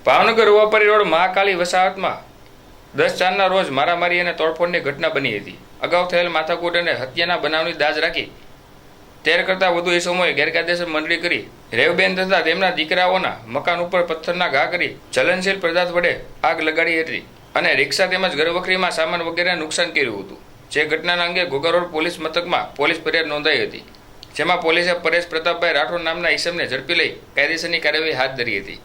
ભાવનગર રૂવાપરી road Mahakali વસાહતમાં 10/4ના રોજ મારામારી અને તોડફોડની ઘટના બની હતી। અગાઉ થયેલ માથાકૂટ અને હત્યાના બનાવની દાજ રાખી 13 કરતાં વધુ ઇસમોએ ગેરકાયદેસર મંડળી કરી રેવબેન તથા તેમના દીકરાઓના મકાન ઉપર પથ્થરના ઘા કરી જ્વલનશીલ પદાર્થ વડે આગ લગાડી હતી અને રિક્ષા તેમજ ઘરવખરીમાં સામાન વગેરે નુકસાન કર્યું હતું। જે ઘટનાના અંગે ઘોઘા રોડ પોલીસ મથકમાં પોલીસ ફરિયાદ નોંધાઈ હતી, જેમાં પોલીસે પરેશ પ્રતાપભાઈ રાઠોડ નામના ઈસમને ઝડપી લઈ કાયદેસરની કાર્યવાહી હાથ ધરી હતી।